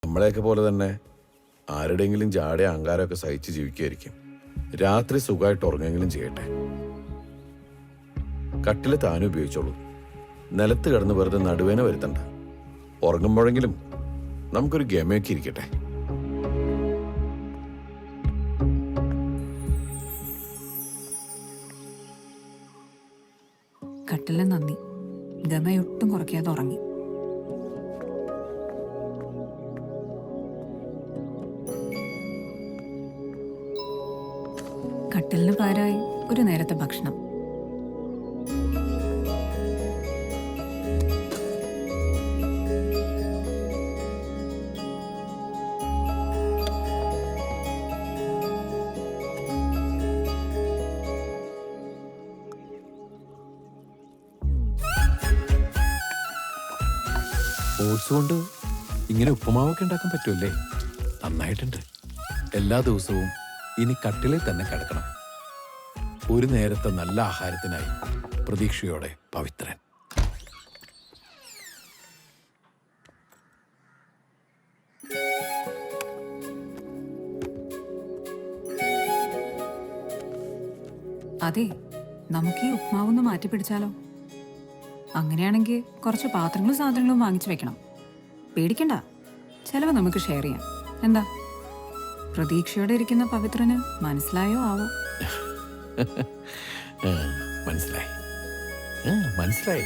നമ്മളെയൊക്കെ പോലെ തന്നെ ആരുടെയെങ്കിലും ജാട അഹങ്കാരമൊക്കെ സഹിച്ച് ജീവിക്കുകയായിരിക്കും. രാത്രി സുഖമായിട്ട് ഉറങ്ങെങ്കിലും ചെയ്യട്ടെ. കട്ടില് താനും ഉപയോഗിച്ചോളൂ. നിലത്ത് കിടന്ന് വെറുതെ നടുവേന വരുത്തണ്ട. ഉറങ്ങുമ്പോഴെങ്കിലും നമുക്കൊരു ഗമയൊക്കെ ഇരിക്കട്ടെ. കട്ടിലിന് നന്ദി. ഗമയൊട്ടും കുറയ്ക്കാതെ ഉറങ്ങി. കട്ടിലിന് പകരമായി ഒരു നേരത്തെ ഭക്ഷണം. ഓട്സ് കൊണ്ട് ഇങ്ങനെ ഉപ്പുമാവൊക്കെ ഉണ്ടാക്കാൻ പറ്റുമല്ലേ? നന്നായിട്ടുണ്ട്. എല്ലാ ദിവസവും ഇനി കട്ടിലിൽ തന്നെ കിടക്കണം. ഒരു നേരത്തെ നല്ല ആഹാരത്തിനായി പ്രതീക്ഷയോടെ പവിത്രൻ. അതെ, നമുക്ക് ഈ ഉപ്മാവൊന്ന് മാറ്റി പിടിച്ചാലോ? അങ്ങനെയാണെങ്കിൽ കുറച്ച് പാത്രങ്ങളും സാധനങ്ങളും വാങ്ങിച്ചു വെക്കണം. പേടിക്കണ്ട, ചെലവ് നമുക്ക് ഷെയർ ചെയ്യാം. എന്താ? പ്രതീക്ഷയോടെ ഇരിക്കുന്ന പവിത്രന് മനസ്സിലായോ ആവോ? മനസ്സിലായി മനസ്സിലായി.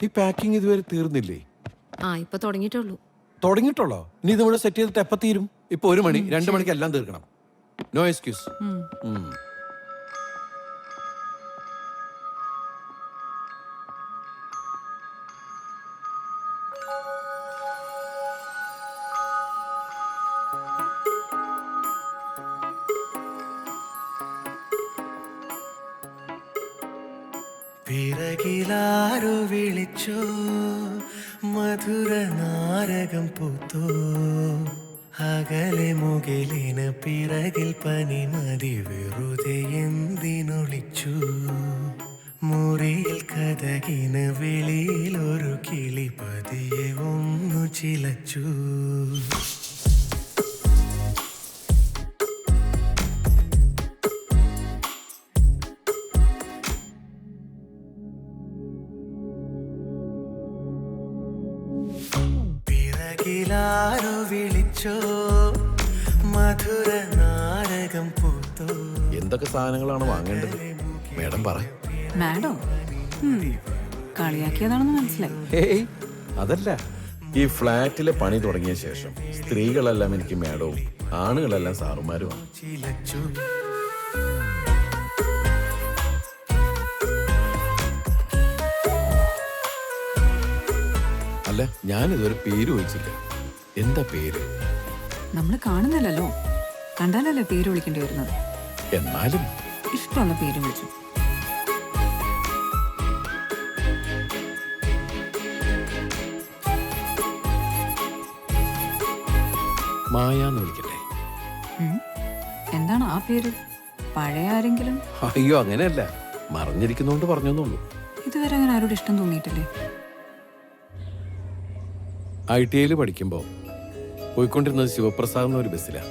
ഈ പാക്കിംഗ് ഇതുവരെ തീർന്നില്ലേ? ഇപ്പൊ തുടങ്ങിയിട്ടുള്ളൂ. തുടങ്ങിയിട്ടുള്ളോ? ഇനി ഇത് ഇവിടെ സെറ്റ് ചെയ്തിട്ട് എപ്പോ തീരും? ഇപ്പൊ 1 മണി 2 മണിക്ക് എല്ലാം തീർക്കണം. No excuse. പിറകിലാരോ വിളിച്ചോ, മധുര നാരകം പൂത്തോ, അകലെ മുകിലിന് പിറകിൽ പനിമതി വെറുതെ എന്തിനൊളിച്ചു, മുറിയിൽ കഥകിന് വെളിയിൽ ഒരു കിളി പതിയെ ഒന്നു ചിലച്ചു. പിറകിലാരോ വിളിച്ചോ, മധുര നാരകം പൂത്തോ. എന്തൊക്കെ സാധനങ്ങളാണ് വാങ്ങേണ്ടത്? മേഡം പറ. മാഡോ? കളിയാക്കിയതാണെന്ന് മനസ്സിലായി. ഹേയ്, അതല്ല. ഈ ഫ്ലാറ്റിലെ പണി തുടങ്ങിയ ശേഷം സ്ത്രീകളെല്ലാം എനിക്ക് മേഡവും ആണുങ്ങളെല്ലാം സാറുമാരുമാണ്. ചിലച്ചു. അല്ല, ഞാനിതൊരു പേര് ചോദിച്ചില്ല. എന്താ പേര്? നമ്മൾ കാണുന്നില്ലല്ലോ, കണ്ടാലല്ലേ പേര് വിളിക്കേണ്ടി വരുന്നത്. എന്നാലും ഇഷ്ടമുള്ള പേര് വിളിച്ചു. മായാന്ന് വിളിക്കട്ടെ? എന്താണ് ആ പേര്? പഴയ ആരെങ്കിലും? അയ്യോ, അങ്ങനെയല്ല, മറിഞ്ഞിരിക്കുന്നോണ്ട് പറഞ്ഞൊന്നുള്ളൂ. ഇതുവരെ അങ്ങനെ ആരോട് ഇഷ്ടം തോന്നിയിട്ടില്ലേ? ITIയിൽ പഠിക്കുമ്പോൾ പോയിക്കൊണ്ടിരുന്നത് ശിവപ്രസാദ് എന്നൊരു ബസ്സിലാണ്.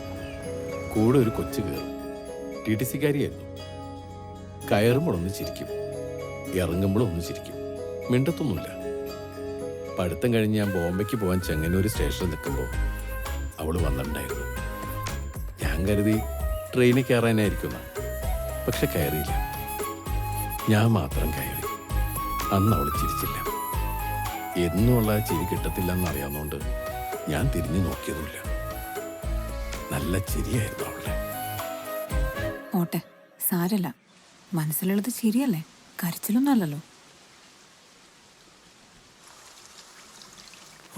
കൂടെ ഒരു കൊച്ചു കയറും. TTC-കാരിയായിരുന്നു. കയറുമ്പോൾ ഒന്ന് ചിരിക്കും, ഇറങ്ങുമ്പോഴും ഒന്ന് ചിരിക്കും, മിണ്ടത്തൊന്നുമില്ല. പഠിത്തം കഴിഞ്ഞ് ഞാൻ ബോംബെക്ക് പോകാൻ ചെങ്ങന്നൂർ സ്റ്റേഷനിൽ നിൽക്കുമ്പോൾ അവൾ വന്നിട്ടുണ്ടായിരുന്നു. ഞാൻ കരുതി ട്രെയിനിൽ കയറാനായിരിക്കുന്ന, പക്ഷെ കയറിയില്ല. ഞാൻ മാത്രം കയറി. അന്ന് അവൾ ചിരിച്ചില്ല. എന്നുമുള്ള ചിരി കിട്ടത്തില്ല എന്നറിയാവുന്നതുകൊണ്ട് ഞാൻ തിരിഞ്ഞു നോക്കിയതുമില്ല. നല്ല ചിരിയായിരുന്നു അവളുടെ. ഓട്ടെ, സാരല്ല. മനസ്സിലുള്ളത് ചിരിയല്ലേ, കരച്ചിലൊന്നും അല്ലല്ലോ.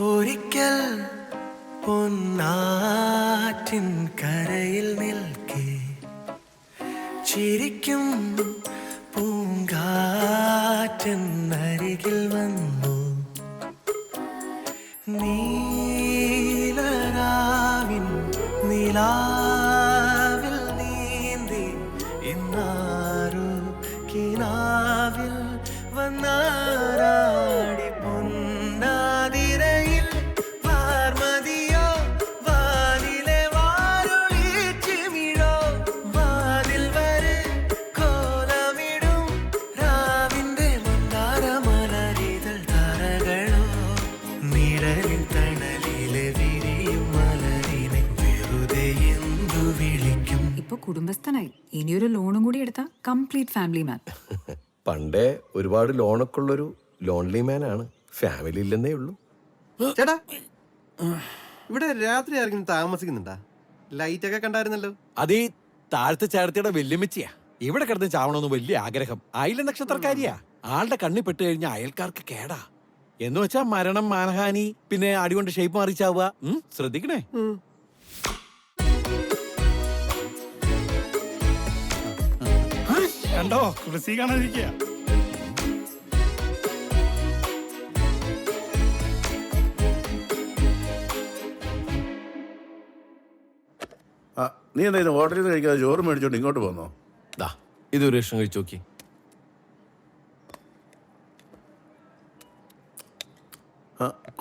ഒരിക്കൽ പൊന്നാറ്റിൻ കരയിൽ നിൽക്കെ ചിരിക്കും പൂങ്കാറ്റൻ അരികിൽ വന്നു. നീലരാവിൻ നിലാവിൽ ഇപ്പൊ കുടുംബസ്ഥനായി. ഇനിയൊരു ലോണും കൂടി എടുത്താ കംപ്ലീറ്റ് ഫാമിലി മാൻ. പണ്ടേ ഒരുപാട് ലോണൊക്കെ ഉള്ളൊരു ലോൺലി മാൻ ആണ്. ഫാമിലി ഇല്ലെന്നേ ഉള്ളൂ. ചേട്ടാ, ഇവിടെ രാത്രി ആരെങ്കിലും താമസിക്കുന്നുണ്ടാ? ലൈറ്റ് ഒക്കെ കണ്ടായിരുന്നല്ലോ. അതീ താഴത്തെ ചേർത്തിയുടെ വെല്ലുമിച്ചിയാ. ഇവിടെ കിടന്ന് ചാവണമെന്ന് വലിയ ആഗ്രഹം. ആയില്ല നക്ഷത്രക്കാരിയാ. ആളുടെ കണ്ണി പെട്ട് കഴിഞ്ഞാൽ അയൽക്കാർക്ക് കേടാ. എന്ന് വെച്ചാ മരണം, മാനഹാനി, പിന്നെ അടികൊണ്ട് ഷേപ്പ് മാറിച്ചാവുക. ശ്രദ്ധിക്കണേ. കണ്ടോ, കൃഷി കാണാതിരിക്കുക. നീ എന്താ ഹോട്ടലിൽ നിന്ന് കഴിക്കാതെ ചോറ് മേടിച്ചോണ്ട് ഇങ്ങോട്ട് പോന്നോ? ദാ ഇതൊരു ലക്ഷം കഴിച്ചു നോക്കി.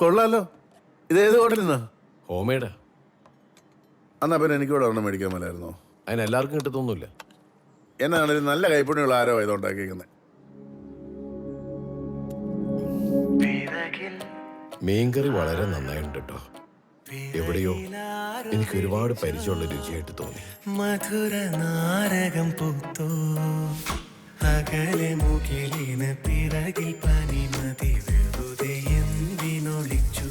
കൊള്ളാലോ. ഇതേത് ഹോട്ടലിൽ നിന്നാ? ഹോംമെയ്ഡാ. എന്നാ പിന്നെ എനിക്കൂടെ ഒരെണ്ണം മേടിക്കാൻ മേലായിരുന്നോ? അതിന് എല്ലാവർക്കും കിട്ടത്തൊന്നുമില്ല. എന്നാണെങ്കിലും നല്ല കൈപ്പുണ്യമുള്ള ആരോ ഇത് ഉണ്ടാക്കിയിരിക്കുന്നത്. മീൻകറി വളരെ നന്നായിട്ടുണ്ട് കേട്ടോ. എവിടെയോ എനിക്ക് ഒരുപാട് പരിചയമുള്ള രുചിയായിട്ട് തോന്നി. മധുര നാരകം പൂത്തോ അകലെ മുകിലിന് പിറകിൽ പനിമതി വെറുതെ എന്തിനൊളിച്ചു.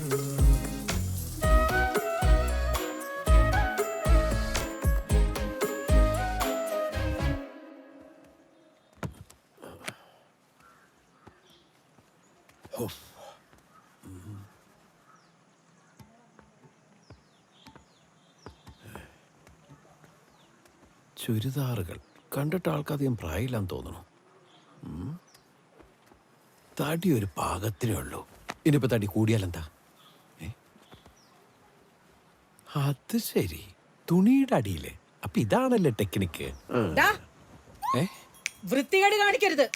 ചുരിദാറുകൾ കണ്ടിട്ട് ആൾക്കധികം പ്രായമില്ലാന്ന് തോന്നണു. തടി ഒരു പാകത്തിനേ ഉള്ളൂ. ഇനിയിപ്പോ തടി കൂടിയാലെന്താ? അത് ശരി, തുണിയുടെ അടിയില്. അപ്പൊ ഇതാണല്ലേ ടെക്നിക്ക്. വൃത്തികേട് കാണിക്കരുത്.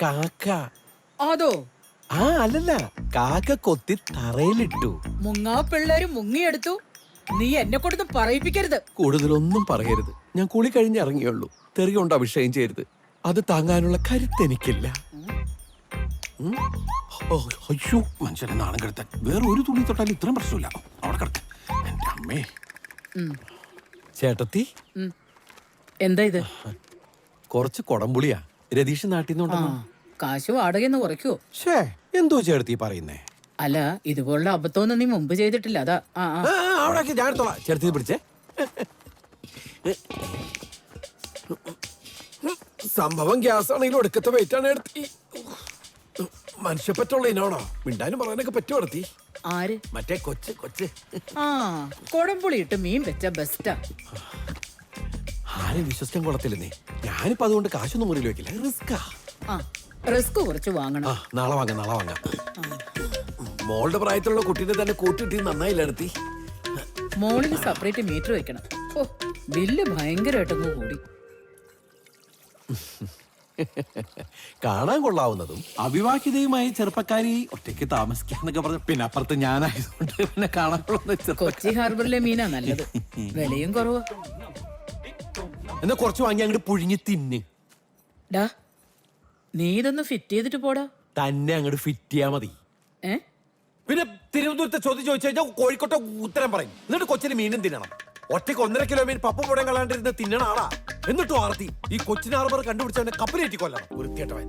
കാക്ക. അതോ? ആ അല്ലല്ല, കാക്ക കൊത്തി തറയിലിട്ടു. മുങ്ങാ പിള്ളേര് മുങ്ങിയെടുത്തു. നീ എന്നെ കൊടുത്ത് പറയിപ്പിക്കരുത്. കൂടുതലൊന്നും പറയരുത്. ഞാൻ കുളി കഴിഞ്ഞ് ഇറങ്ങിയുള്ളൂ. തെറി കൊണ്ട് അഭിഷേകം ചെയ്യരുത്. അത് താങ്ങാനുള്ള കരുത്ത് എനിക്കില്ല. അയ്യോ, മനുഷ്യനെ നാണം കെടുത്താൻ. വേറെ ഒരു തുണി തൊട്ടാലും ഇത്രയും പ്രശ്നമില്ല. അവിടെ കിടക്ക. എന്റെ അമ്മേ. ചേട്ടത്തി, എന്താ ഇത്? കുറച്ച് കൊടംപുളിയാ. രതീഷ് നാട്ടിൽ നിന്നുണ്ടോ? കാശ് വാടകയെന്ന് കുറയ്ക്കുവോ? ഷേ, എന്തോ ചേട്ടത്തി പറയുന്നേ? അല്ല, ഇതുപോലുള്ള അബദ്ധമൊന്നും നീ മുമ്പ് ചെയ്തിട്ടില്ല. അതാ. അവിടെ ഞാൻ എടുത്തോളാം. ചേട്ടത്തി പിടിച്ചേ. സംഭവം ഗ്യാസ് ആണെങ്കിലും ഒടുക്കത്തെ വെയിറ്റാണ് എടുത്തി. മനുഷ്യപ്പറ്റുള്ള ഇനോണോ? മിണ്ടാനും പറയാനൊക്കെ പറ്റുമോ എടുത്തി? ആര്? മറ്റേ കൊച്ച്. കൊടംപുളി ഇട്ട് മീൻ വെച്ച ബെസ്റ്റാ. ആരും വിശ്വസിക്കാൻ കൊള്ളത്തില്ലെന്നേ. ഞാനിപ്പോ അതുകൊണ്ട് കാശൊന്നും മുറിയിൽ വെക്കില്ല. റിസ്കാ. റിസ്ക് കുറച്ച് വാങ്ങണം. നാളെ വാങ്ങാം. മോളുടെ പ്രായത്തിലുള്ള കുട്ടീനെ തന്നെ കൂട്ടിട്ട് നന്നായില്ല എടുത്തി. മോളിന് സെപ്പറേറ്റ് മീറ്റർ വെക്കണം. ഓ, ബില്ല് ഭയങ്കരമായിട്ടൊന്ന് കൂടി. കാണാൻ കൊള്ളാവുന്നതും അവിവാഹിതയുമായി ചെറുപ്പക്കാരി ഒറ്റയ്ക്ക് താമസിക്കാന്നൊക്കെ പറഞ്ഞു. പിന്നെ അപ്പുറത്ത് ഞാനായതുകൊണ്ട് പിന്നെ കാണാൻ കൊള്ളുന്ന കൊച്ചി ഹാർബറിലെ മീനാ നല്ലത്. വിലയും കുറവാ. എന്നാ കുറച്ച് വാങ്ങി അങ്ങോട്ട് പുഴുങ്ങി തിന്ന്. ഡാ, നീ ഇതൊന്ന് ഫിറ്റ് ചെയ്തിട്ട് പോടാ. തന്നെ അങ്ങോട്ട് ഫിറ്റ് ചെയ്യാ മതി. പിന്നെ തിരുവനന്തപുരത്തെ ചോദ്യം ചോദിച്ചു കഴിഞ്ഞാൽ കോഴിക്കോട്ടെ ഉത്തരം പറയും. എന്നിട്ട് കൊച്ചിന് മീനും തിന്നണം. ഒറ്റയ്ക്ക് 1.5 കിലോ മീൻ പപ്പ പുടം കളാണ്ടിരുന്ന് തിന്നണ ആളാ. എന്നിട്ടും ആർത്തി ഈ കൊച്ചിൻ ഹാർബർ കണ്ടുപിടിച്ചവനെ കപ്പലേറ്റി കൊല്ലണം. വൃത്തികെട്ടവൻ.